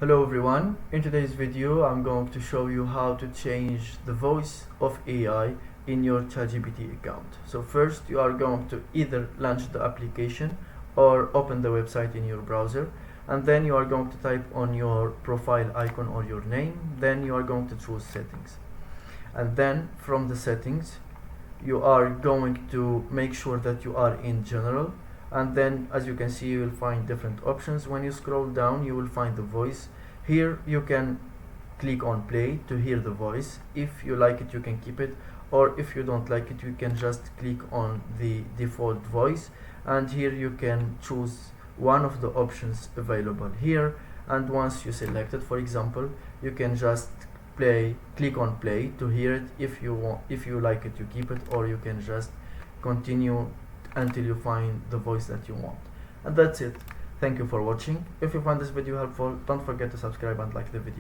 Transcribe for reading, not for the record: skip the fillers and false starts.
Hello everyone, in today's video I'm going to show you how to change the voice of AI in your ChatGPT account. So first you are going to either launch the application or open the website in your browser, and then you are going to type on your profile icon or your name, then you are going to choose settings, and then from the settings you are going to make sure that you are in general, and then as you can see you will find different options. When you scroll down you will find the voice. Here you can click on play to hear the voice. If you like it you can keep it, or if you don't like it you can just click on the default voice, and here you can choose one of the options available here, and once you select it, for example, you can just click on play to hear it. If you like it you keep it, or you can just continue until you find the voice that you want. And that's it. Thank you for watching. If you found this video helpful, don't forget to subscribe and like the video.